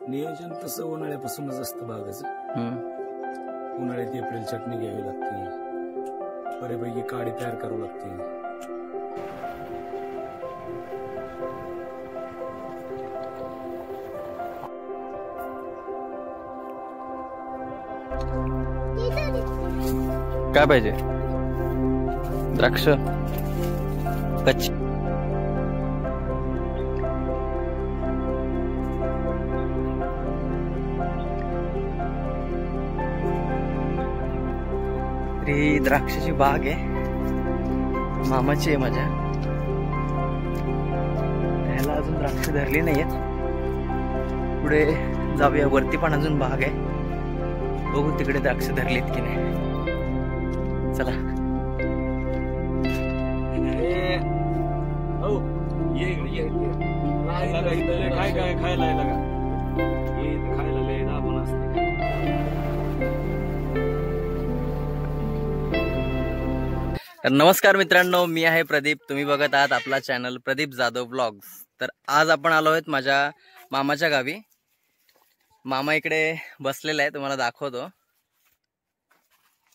नियोजन तसं उन्हाळ्यापासूनच असतं बागाचं. उन्हाळ्यात एप्रिल चटणी घ्यावी लागते, बऱ्यापैकी काडी तयार करावी लागते. काय पाहिजे? द्राक्ष कच्ची. ही द्राक्षाची बाग आहे, मामाची आहे माझ्या. त्याला अजून द्राक्ष धरली नाहीयेत. पुढे जाऊया, वरती पण अजून बाग आहे, बघू तिकडे द्राक्ष धरलीत की नाही. चला. काय खायला तर नमस्कार मित्रांनो, मी आहे प्रदीप. तुम्ही बघत आहात आपला चॅनल प्रदीप जाधव ब्लॉग्स. तर आज आपण आलो आहोत माझ्या मामाच्या गावी. मामा इकडे बसलेला आहे, तुम्हाला दाखवतो.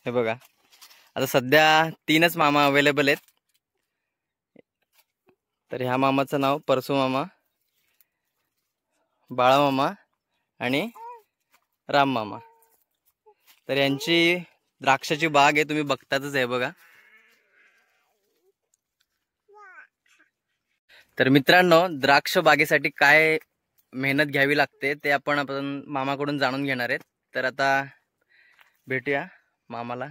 हे बघा, आता सध्या 3च मामा अवेलेबल आहेत. तर ह्या मामाचं नाव परसू मामा, बाळा मामा आणि राम मामा. तर यांची द्राक्षाची बाग आहे, तुम्ही बघतातच आहे बघा. तर मित्रांनो, द्राक्ष बागेसाठी काय मेहनत घ्यावी लागते ते आपण मामाकडून जाणून घेणार आहेत. तर आता भेटूया मामाला.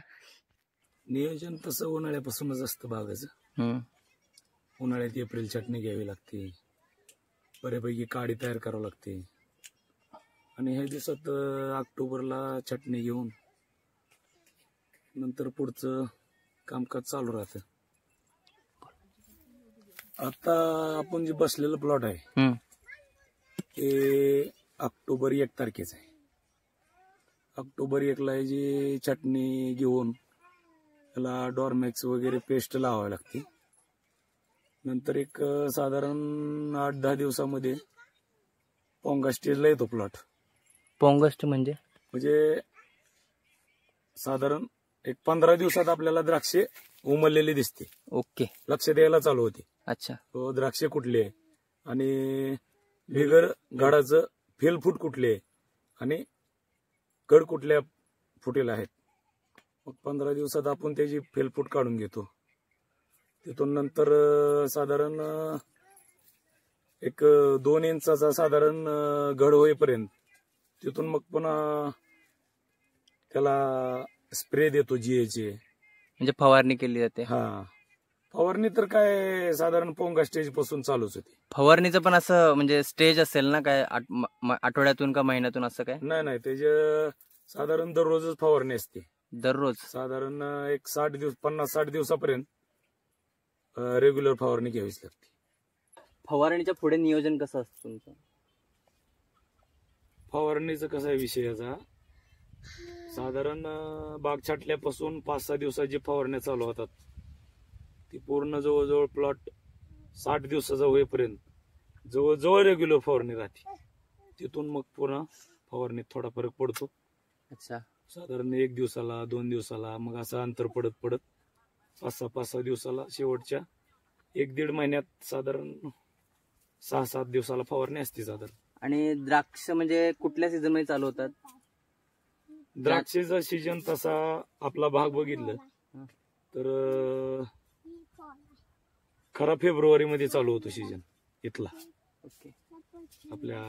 नियोजन तसं उन्हाळ्यापासूनच असतं बागाचं. उन्हाळ्यात एप्रिल चटणी घ्यावी लागते, बऱ्यापैकी काडी तयार करावी लागते. आणि हे दिवसात ऑक्टोबरला चटणी घेऊन नंतर पुढचं कामकाज चालू राहतं. आता आपण जे बसलेलं प्लॉट आहे ते ऑक्टोबर 1 तारखेचं आहे. ऑक्टोबर 1ला जी चटणी घेऊन त्याला डॉर्मॅक्स वगैरे पेस्ट लावावी लागते. नंतर एक साधारण 8-10 दिवसामध्ये पोंगा स्टेजला येतो प्लॉट. पोंगस्ट म्हणजे साधारण एक 15 दिवसात आपल्याला द्राक्षे उमललेली दिसते. ओके, लक्ष द्यायला चालू होते. अच्छा, द्राक्षे कुठले आणि बिगर घडाचं फेलफूट कुठले आणि कड कुठल्या फुटेल आहेत. मग 15 दिवसात आपण त्याची फेलफूट काढून घेतो. तिथून नंतर साधारण एक 2 इंचाचा साधारण घड होईपर्यंत तिथून मग पुन्हा त्याला स्प्रे देतो जीएचे. म्हणजे फवारणी केली जाते. हा, फवारणी तर काय साधारण पोंगा स्टेज पासून चालूच होती. फवारणीचं पण असं म्हणजे स्टेज असेल ना, काय आठवड्यातून का महिन्यातून असं काय? नाही, त्याचे साधारण दररोजच फवारणी असते. दररोज साधारण एक 50-60 दिवसापर्यंत रेग्युलर फवारणी घ्यावीच लागते. फवारणीच्या पुढे नियोजन कसं असतं तुमचं? फवारणीचं कसा आहे विषय याचा, साधारण बाग छाटल्यापासून 5-6 दिवसाची फवारण्या चालू होतात. ती पूर्ण जवळजवळ प्लॉट 60 दिवसाचा होईपर्यंत जवळजवळ रेग्युलर फवारणी राहते. तिथून मग पुन्हा फवारणीत थोडा फरक पडतो. अच्छा, साधारण 1 दिवसाला 2 दिवसाला, मग असं अंतर पडत 5-6 दिवसाला, शेवटच्या 1-1.5 महिन्यात साधारण 6-7 दिवसाला फवारणी असते साधारण. आणि द्राक्ष म्हणजे कुठल्या सीझन मध्ये चालू होतात? द्राक्षेचा सीजन तसा आपला भाग बघितलं तर खरा फेब्रुवारी मध्ये चालू होतो सीजन इथला. ओके, आपल्या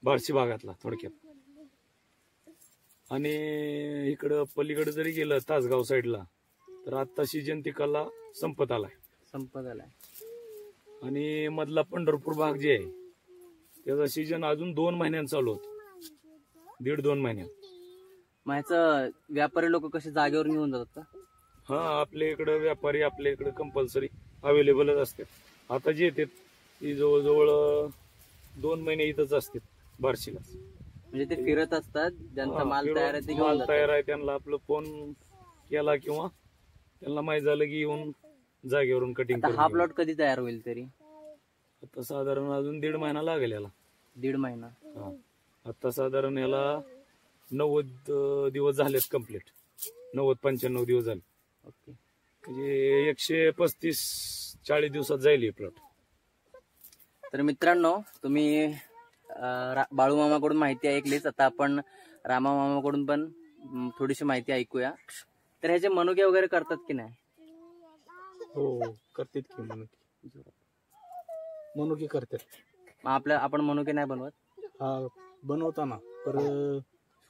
बार्शी भागातला थोडक्यात. आणि इकडं पलीकडे जरी गेलं तासगाव साईडला तर आता सीजन तिकडला संपत आलाय. आणि मधला पंढरपूर भाग जे आहे त्याचा सीजन अजून 2 महिन्यांत चालू होतो, 1.5-2 महिन्यात. मग ह्याचं व्यापारी लोक कसे जागेवर घेऊन जातात का? हा, आपल्या इकडे व्यापारी आपल्या इकडे कंपल्सरी अवेलेबलच असतात. आता जे येतात ती जवळजवळ 2 महिने इथंच असतात बार्शीला. म्हणजे ते फिरत असतात, ज्यांचा माल तयार आहे ते घेऊन माल तयार आहे त्यांना आपलं फोन केला किंवा त्यांना माहिती झालं की येऊन जागेवरून कटिंग. हा प्लॉट कधी तयार होईल तरी? आता साधारण अजून 1.5 महिना लागेल याला. 1.5 महिना. आता साधारण याला 90 दिवस झालेत कम्प्लीट. 90-95 दिवस झाले. ओके. म्हणजे 135-40 दिवसात जाईल हे प्लॉट. तर मित्रांनो, तुम्ही बाळू मामाकडून माहिती ऐकलीच. आता आपण रामा मामाकडून पण थोडीशी माहिती ऐकूया. तर ह्याचे मनुके वगैरे करतात की नाही? हो करतात की मनुके करतात. मग आपण मनुके नाही बनवत? हा बनवताना पर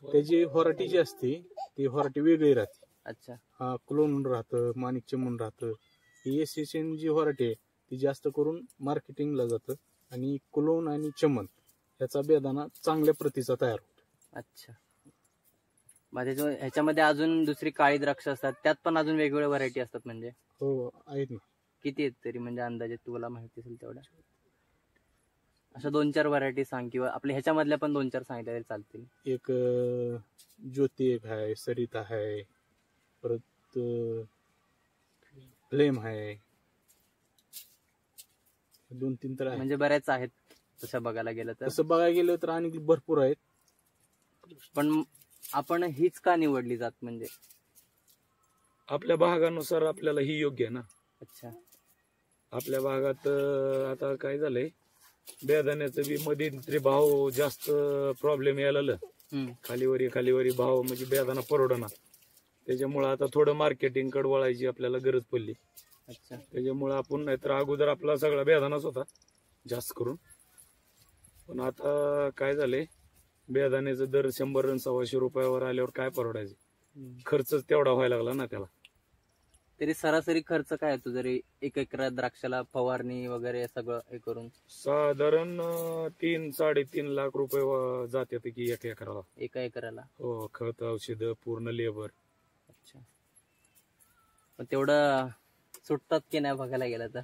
त्याची व्हरायटी जी असते ती व्हरायटी वेगळी राहते. अच्छा. हा क्लोन राहतं, माणिक चमन राहतं. ही एसएसएन जी व्हरायटी आहे ती जास्त करून मार्केटिंगला जातं आणि क्लोन आणि चमन ह्याचा बेदाना चांगल्या प्रतीचा तयार होतो. अच्छा. मग ह्याच्यामध्ये अजून दुसरी काळी द्राक्ष असतात, त्यात पण अजून वेगवेगळ्या व्हरायटी असतात म्हणजे? हो आहेत ना. किती आहेत तरी म्हणजे अंदाजे तुला माहिती असेल तेवढ्या? अशा 2-4 व्हरायटी सांग, किंवा आपल्या ह्याच्यामधल्या पण 2-4 सांगितल्या तरी चालतील. एक ज्योती एक आहे, सरिता आहे, परत फ्लेम आहे, 2-3 तर आहे. म्हणजे बऱ्याच आहेत तसं बघायला गेलं तर. तसं बघायला गेलं तर आणि भरपूर आहेत. पण आपण हीच का निवडली जात म्हणजे? आपल्या भागानुसार आपल्याला ही योग्य आहे ना. अच्छा. आपल्या भागात आता काय झालंय, बेदाण्याचं बी मध्ये भाव जास्त प्रॉब्लेम यायला खालीवरी भाव म्हणजे बेदाना परवडना. त्याच्यामुळे आता थोडं मार्केटिंग कडे वळायची आपल्याला गरज पडली. अच्छा. त्याच्यामुळे आपण नाहीतर अगोदर आपला सगळा बेदानाच होता जास्त करून. पण आता काय झालंय, बेदाण्याचं दर 100-125 रुपयावर आल्यावर काय परवडायचं, खर्चच तेवढा व्हायला लागला ना त्याला. तरी सरासरी खर्च काय येतो जरी 1 एकर द्राक्षाला फवारणी वगैरे सगळं हे करून? साधारण 3-3.5 लाख रुपये जाते की 1 एकराला. 1 एकराला? हो, खत, औषध, पूर्ण लेबर. अच्छा. मग तेवढं सुटतात की नाही बघायला गेलं तर?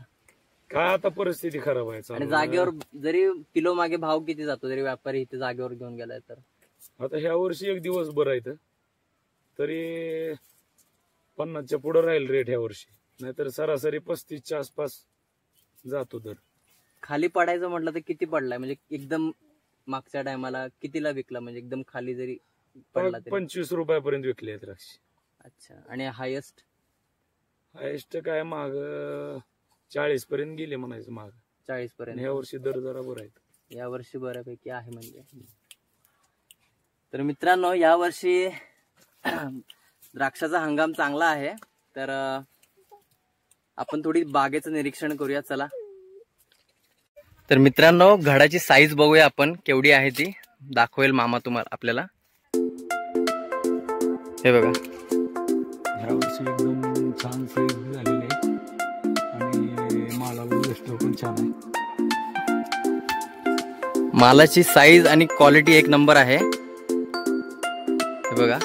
काय आता परिस्थिती खराब आहे. आणि जागेवर जरी किलो मागे भाव किती जातो जरी व्यापारी इथे जागेवर घेऊन गेलाय तर? आता ह्या वर्षी एक दिवस बरं आहे तरी 50च्या पुढे राहील रेट ह्या वर्षी, नाहीतर सरासरी 35च्या आसपास जातो दर. खाली पडायचं म्हटलं तर किती पडलाय म्हणजे एकदम मागच्या टायमाला कितीला विकला म्हणजे एकदम खाली जरी पडला तरी? 25 रुपयापर्यंत विकले द्राक्ष. अच्छा. आणि हायेस्ट काय माग 40 पर्यंत गेले म्हणायचं माग. 40 पर्यंत. ह्या वर्षी दर जरा बरं आहे. या वर्षी बऱ्यापैकी आहे म्हणजे. तर मित्रांनो, या वर्षी द्राक्षाचा हंगाम चांगला आहे. तर आपण थोडी बागेचं निरीक्षण करूया, चला. तर मित्रांनो, घडाची साईज बघूया आपण केवढी आहे ती. दाखवेल मामा तुम्हाला आपल्याला. हे बघा, ह्या वर्षी एकदम छान साईज झालेली आहे आणि मालावर गोष्ट पण छान आहे. मालाची साईज आणि क्वालिटी एक नंबर आहे. हे बघा,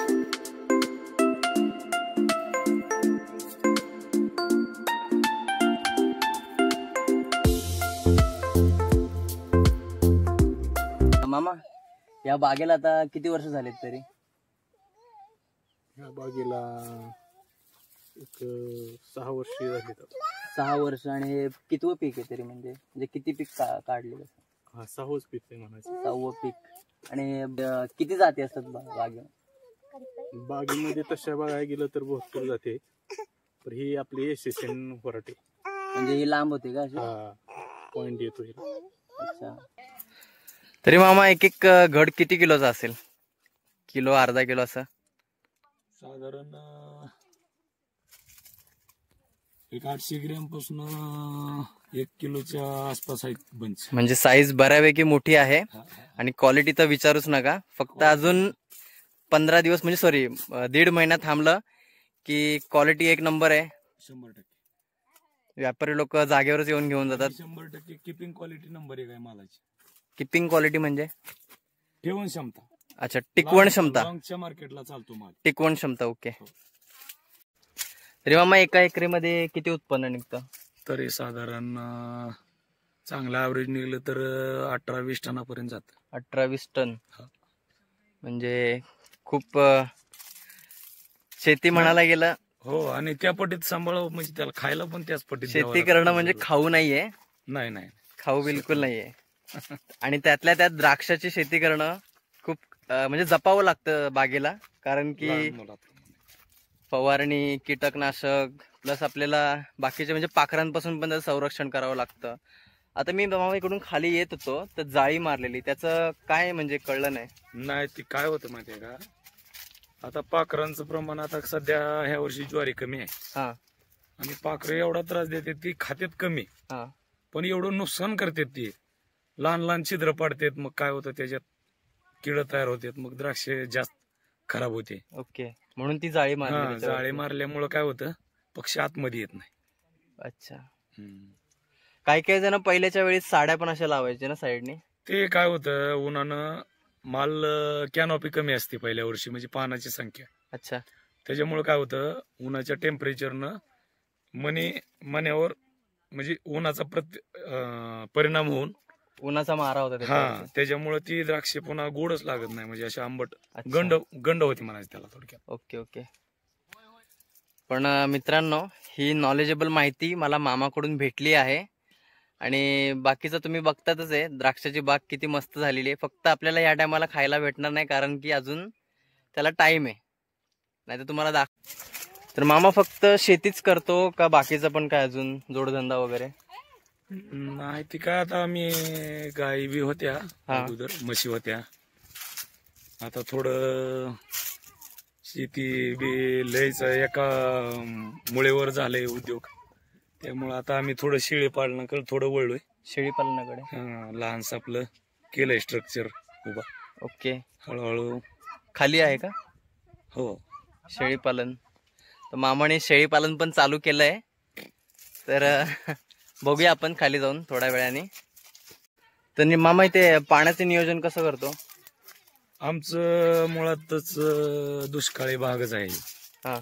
मामा या बागेला आता किती वर्ष झालेत तरी? ह्या बागेला एक 6 वर्ष झाली. 6 वर्ष. आणि हे कितवं पीक आहे तरी म्हणजे किती पीक काढले? हा 6वंच पीक आहे म्हणायचं. 6वं पीक. आणि किती जाती असतात बागेमध्ये तशा बघायला गेलं तर भरपूर जाते, पण ही आपली एसएसएन व्हरायटी म्हणजे ही लांब होते का? पॉइंट येतो. अच्छा. तरी मामा एक घड किती किलोचा असेल? किलो, अर्धा किलो असं? साधारण 800 ग्रॅम पासून 1 किलोच्या आसपास आहे बंच. म्हणजे साईज बऱ्यापैकी मोठी आहे. आणि क्वालिटी तर विचारूच नका. फक्त अजून 15 दिवस म्हणजे 1.5 महिना थांबलं की क्वालिटी एक नंबर आहे. 100%. व्यापारी लोक जागेवरच येऊन घेऊन जातात. 100% किपिंग क्वालिटी नंबर 1 आहे मालाची. किपिंग क्वालिटी म्हणजे ठेवण क्षमता. अच्छा, टिकवण क्षमता. मार्केटला चालतो माल. टिकवण क्षमता. ओके. तरी मामा एका एकरीमध्ये किती उत्पन्न निघतं? तरी साधारण चांगलं ॲव्हरेज निघलं तर 18-20 टनापर्यंत जात. 18-20 टन. म्हणजे खूप शेती म्हणायला गेलं हो, आणि त्या पटीत सांभाळावं म्हणजे त्याला खायला पण त्याच पटीत द्यावं शेती लागतं. करणं म्हणजे खाऊ नाहीये, नाही नाही खाऊ बिलकुल नाहीये. आणि त्यातल्या त्यात द्राक्षाची शेती करणं खूप म्हणजे जपावं लागतं बागेला, कारण की लहान मुलात. फवारणी, कीटकनाशक प्लस आपल्याला बाकीचे म्हणजे पाखरांपासून पण त्याचं संरक्षण करावं लागतं. आता मी मामा इकडून खाली येत होतो तर जाळी मारलेली, त्याचं काय म्हणजे कळलं नाही. नाही ती काय होतं माहितीये का, आता पाखरांचं प्रमाण आता सध्या ह्या वर्षी ज्वारी कमी आहे हा आणि पाखरं एवढा त्रास देते ती खात्यात कमी, हा पण एवढं नुकसान करतात ती. लहान लहान छिद्र पाडतात, मग काय होतं त्याच्यात किड तयार होतात, मग द्राक्ष जास्त खराब होते. ओके, म्हणून ती जाळी मारली हा, त्याच्यावरती. जाळे मारल्यामुळं काय होतं, पक्षी आतमध्ये येत नाही. अच्छा. हम्म. काही काही जण पहिल्याच्या वेळी साड्या पण अशा लावायचे ना साईडने. ते काय होतं, उन्हानं माल कॅनॉपी कमी असते पहिल्या वर्षी, म्हणजे पानाची संख्या. अच्छा. त्याच्यामुळे काय होतं, उन्हाच्या टेम्परेचरनं मण्यावर म्हणजे उन्हाचा परिणाम होऊन उन्हाचा मारा होता हा, त्याच्यावरती. त्याच्यामुळे ती द्राक्षे पुन्हा गोडच लागत नाही, म्हणजे अशी आंबट अच्छा. गंड होती म्हणायचं त्याला थोडक्यात. Okay okay. पण मित्रांनो, ही नॉलेजेबल माहिती मला मामाकडून भेटली आहे. आणि बाकीचं तुम्ही बघतातच आहे, द्राक्षाची बाग किती मस्त झालेली आहे. फक्त आपल्याला या टायमाला खायला भेटणार नाही, कारण की अजून त्याला टाइम आहे. नाही तर तुम्हाला तर मामा फक्त शेतीच करतो का बाकीचं पण काय अजून जोडधंदा वगैरे? नाही ती काय, आता आम्ही गाई बी होत्या अगोदर, म्हशी होत्या. आता थोडं शेती बी लयच एका मुळेवर झालंय उद्योग, त्यामुळे आता आम्ही थोडं शेळी पालनाकडे थोडं वळलोय. शेळी पालनाकडे. लहानसं आपलं केलंय स्ट्रक्चर उभा. ओके. हळूहळू. खाली आहे का? हो. शेळी पालन. तर मामाने शेळी पालन पण चालू केलंय, तर बघूया आपण खाली जाऊन थोड्या वेळाने. तर मामा इथे पाण्याचं नियोजन कसं करतो? आमचं मुळातच दुष्काळी भागच आहे. हा.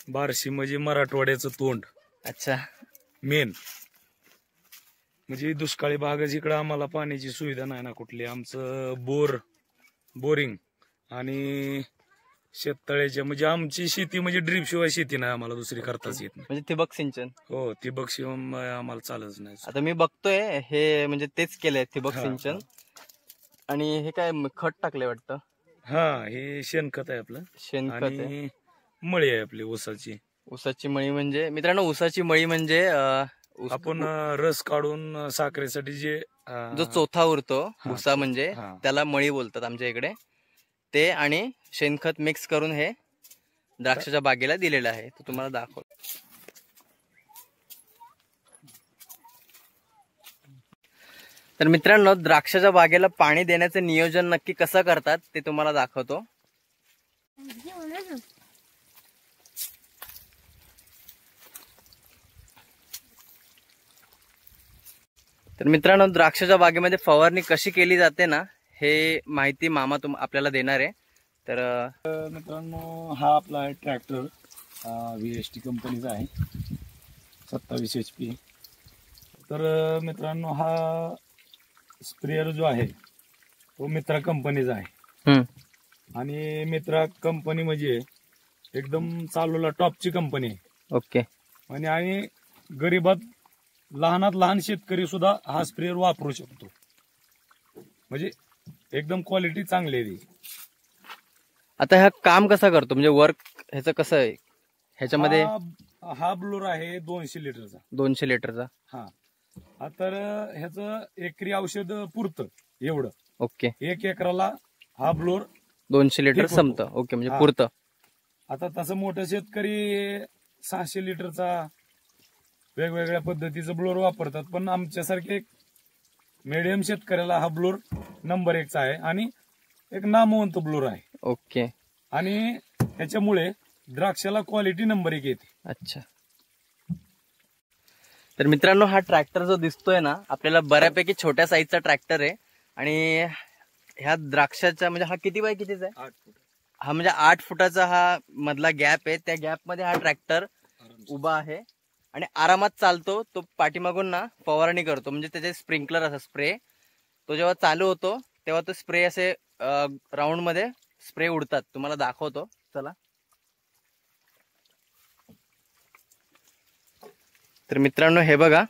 बार्शी म्हणजे मराठवाड्याचं तोंड. अच्छा. मेन म्हणजे दुष्काळी भागच, इकडं आम्हाला पाण्याची सुविधा नाही ना कुठली. आमचं बोरिंग आणि शेततळ्याच्या, म्हणजे आमची शेती म्हणजे ड्रीप शिवाय शेती नाही आम्हाला दुसरी करताच येत नाही. म्हणजे ठिबक सिंचन. हो, ठिबक शिवाय आम्हाला चालच नाही. आता मी बघतोय हे म्हणजे तेच केलंय ठिबक हा, सिंचन. आणि हे काय खत टाकलंय वाटतं? हा, हे शेणखत आहे आपलं. शेणखत आहे. आणि मळी आहे आपली ऊसाची. ऊसाची मळी म्हणजे मित्रांनो, ऊसाची मळी म्हणजे आपण रस काढून साखरेसाठी जे जो चोथा उरतो हा, ऊसा म्हणजे हा. त्याला मळी बोलतात आमच्या इकडे. ते आणि शेणखत मिक्स करून हे द्राक्षाच्या बागेला दिलेलं आहे. तो तुम्हाला दाखवतो. तर मित्रांनो, द्राक्षाच्या बागेला पाणी देण्याचं नियोजन नक्की कसं करतात ते तुम्हाला दाखवतो. तर मित्रांनो, द्राक्षाच्या बागेमध्ये फवारणी कशी केली जाते ना, हे माहिती मामा आपल्याला देणार आहे. तर मित्रांनो, हा आपला आहे ट्रॅक्टर, VST कंपनीचा आहे, 27 HP. तर मित्रांनो, हा स्प्रेअर जो आहे तो मित्रा कंपनीचा आहे. आणि मित्रा कंपनी म्हणजे एकदम चालूला टॉपची कंपनी आहे. ओके. आणि गरीबात लहानात लहान शेतकरी सुद्धा हा स्प्रेअर वापरू शकतो, म्हणजे एकदम क्वालिटी चांगली आहे. आता हा काम कसा करतो, म्हणजे वर्क ह्याचं कसं आहे? ह्याच्यामध्ये हा ब्लोर आहे 200 लिटरचा. 200 लिटरचा. हा, तर ह्याचं एकरी औषध पुरतं एवढं. ओके. 1 एकराला हा ब्लोर 200 लिटर संपतं. ओके, म्हणजे पुरतं. आता तसं मोठं शेतकरी 600 लिटरचा वेगवेगळ्या पद्धतीचं ब्लोर वापरतात, पण आमच्यासारखे मीडियम शेतकऱ्याला हा ब्लोर नंबर 1चा आहे आणि एक नामवंत ब्लोर आहे. ओके. आणि ह्याच्यामुळे द्राक्षाला क्वालिटी नंबर 1 येते. अच्छा. तर मित्रांनो, हा ट्रॅक्टर जो दिसतोय ना, आपल्याला बऱ्यापैकी छोट्या साईजचा ट्रॅक्टर आहे. आणि ह्या द्राक्षाचा म्हणजे हा किती बाय कितीचा आहे? 8 फूट. हा म्हणजे 8 फुटाचा हा मधला गॅप आहे. त्या गॅप मध्ये हा ट्रॅक्टर उभा आहे आणि आरामात चालतो. तो पाठीमागून ना फवारणी करतो, म्हणजे त्याचे स्प्रिंकलर असा स्प्रे, तो जेव्हा चालू होतो तेव्हा तो स्प्रे असे राऊंड मध्ये स्प्रे उडतात. तुम्हाला दाखवतो, चला. तर मित्रांनो हे बघा,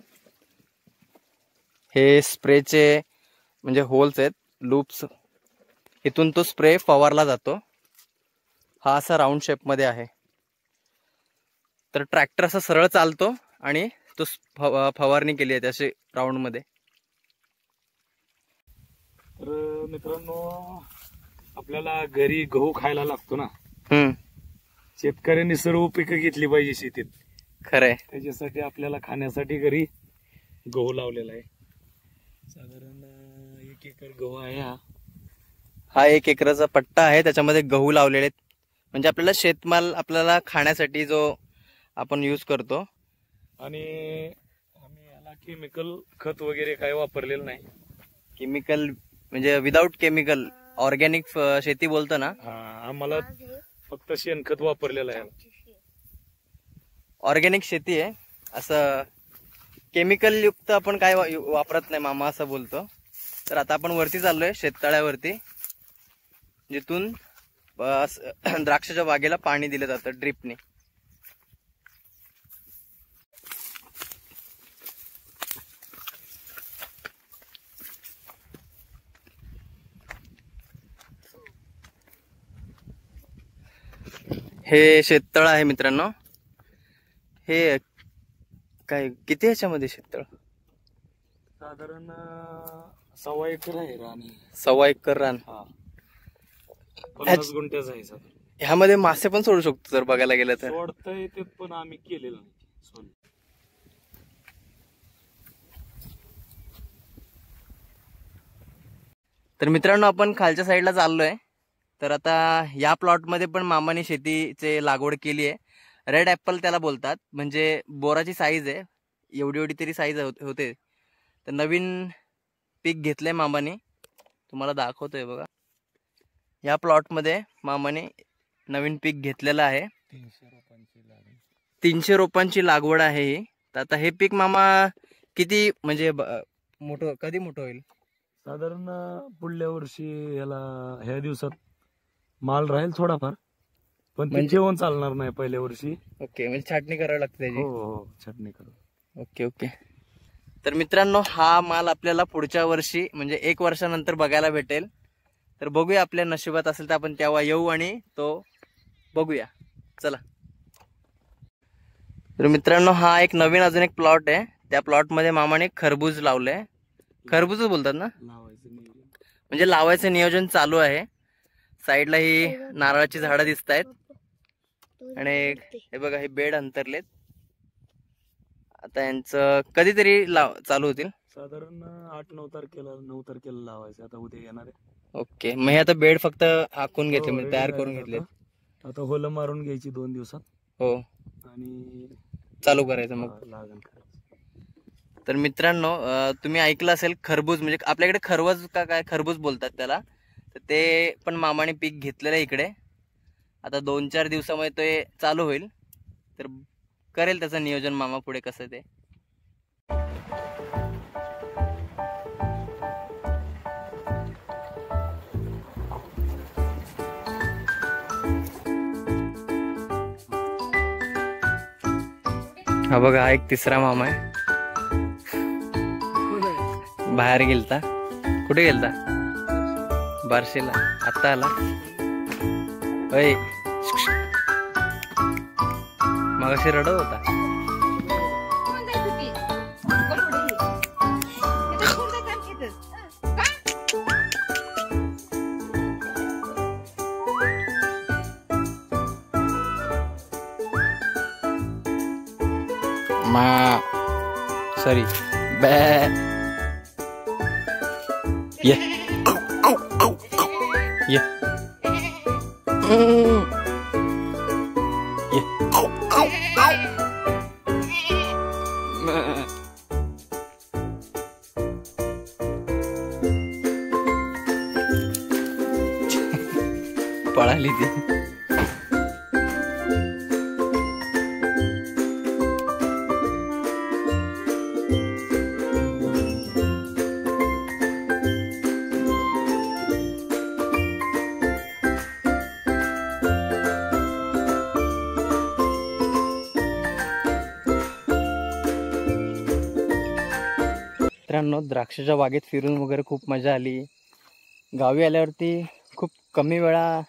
हे स्प्रेचे म्हणजे होल्स आहेत, लूप्स, इथून तो स्प्रे फवारला जातो. हा असा राऊंड शेप मध्ये आहे. तर ट्रॅक्टर असा सरळ चालतो आणि तो फवारणी केली आहे अशी राऊंड मध्ये. तर मित्रांनो, आपल्याला घरी गहू खायला लागतो ना. शेतकऱ्यांनी सर्व पिकं घेतली पाहिजे शेतीत. खरंय. त्याच्यासाठी आपल्याला खाण्यासाठी घरी गहू लावलेला आहे. साधारण 1 एकर गहू आहे. हा 1 एकराचा पट्टा आहे, त्याच्यामध्ये गहू लावलेले आहेत. म्हणजे आपल्याला शेतमाल आपल्याला खाण्यासाठी जो आपण यूज करतो. आणि आम्ही याला केमिकल खत वगैरे काही वापरलेलं नाही. केमिकल म्हणजे विदाऊट केमिकल ऑर्गॅनिक शेती बोलतो ना. आम्हाला फक्त शेणखत वापरलेलं आहे. ऑर्गॅनिक शेती आहे, असं केमिकल युक्त आपण काय वापरत नाही मामा असं बोलतो. तर आता आपण वरती चाललोय शेततळ्यावरती, जिथून द्राक्षाच्या बागेला पाणी दिलं जातं ड्रिपने. हे शेततळ आहे मित्रांनो. हे काय किती ह्याच्यामध्ये शेततळ? साधारण 1.25 एकर आहे रान. 1.25 एकर रान. 50 गुंठ्याचं आहे सर. ह्यामध्ये मासे पण सोडू शकतो जर बघायला गेलं तर. सोडता येते पण आम्ही केलेलं नाही. तर मित्रांनो, आपण खालच्या साईडला चाललोय. तर आता या प्लॉटमध्ये पण मामाने शेतीचे लागवड केली आहे. रेड ऍपल त्याला बोलतात. म्हणजे बोराची साईज आहे, एवढी एवढी तरी साईज होते. तर नवीन पीक घेतलंय मामाने, तुम्हाला दाखवतोय बघा. या प्लॉटमध्ये मामाने नवीन पीक घेतलेलं आहे. 300 रोपांची लागवड आहे ही. तर आता हे पीक मामा किती म्हणजे मोठं, कधी मोठं होईल? साधारण पुढल्या वर्षी याला ह्या दिवसात माल राहील थोडाफार, पण ते जेवण चालणार नाही पहिल्या वर्षी. ओके, म्हणजे छाटणी करावी लागते त्याची. हो, छाटणी करू. Okay okay. तर मित्रांनो, हा माल आपल्याला पुढच्या वर्षी म्हणजे 1 वर्षानंतर बघायला भेटेल. तर बघूया, आपल्या नशिबात असेल तर आपण तेव्हा येऊ आणि तो बघूया. चला. तर मित्रांनो, हा एक नवीन अजून एक प्लॉट आहे. त्या प्लॉट मध्ये मामाने खरबूज लावलंय. खरबूजच बोलतात ना, म्हणजे लावायचं नियोजन चालू आहे. साईडला ही नारळाची झाडं दिसत आहेत आणि हे बघा, हे बेड अंतरलेत. आता यांचं कधीतरी चालू होतील. साधारण 8-9 तारखेला लावायचं. आता उद्या येणार आहे. ओके, मग हे आता बेड फक्त आखून घेतले, म्हणजे तयार करून घेतले. आता होलं मारून घ्यायची 2 दिवसात. हो, आणि चालू करायचं मग लागण. तर मित्रांनो, तुम्ही ऐकलं असेल खरबूज, म्हणजे आपल्याकडे खरवज का काय खरबूज बोलतात त्याला. तर ते पण मामाने पीक घेतलेलं आहे इकडे. आता 2-4 दिवसामध्ये ते चालू होईल. तर करेल त्याचं नियोजन मामा पुढे कसं ते. हा बघा, हा एक तिसरा मामा आहे. बाहेर गेलता. कुठे गेलता? बार्शीला. आता आला. मगाशी रडत होता. सॉरी, ये ये पळाली ती. मित्रांनो, द्राक्षाच्या बागेत फिरून वगैरे खूप मजा आली. गावी आल्यावरती खूप कमी वेळा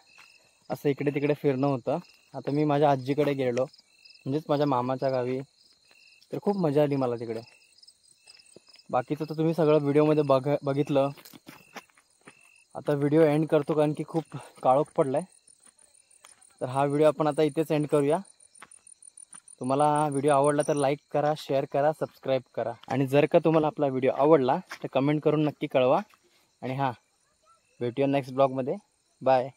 असं इकडे तिकडे फिरणं होतं. आता मी माझ्या आजीकडे गेलो, म्हणजेच माझ्या मामाच्या गावी, तर खूप मजा आली मला तिकडे. बाकीचं तर तुम्ही सगळं व्हिडिओमध्ये बघितलं. आता व्हिडिओ एंड करतो कारण की खूप काळोख पडलाय. तर हा व्हिडिओ आपण आता इथेच एंड करूया. तुम्हाला व्हिडिओ आवडला तर लाईक करा, शेअर करा, सबस्क्राईब करा. आणि जर का तुम्हाला आपला व्हिडिओ आवडला तर कमेंट करून नक्की कळवा. आणि हां, भेटूया नेक्स्ट ब्लॉगमध्ये. बाय.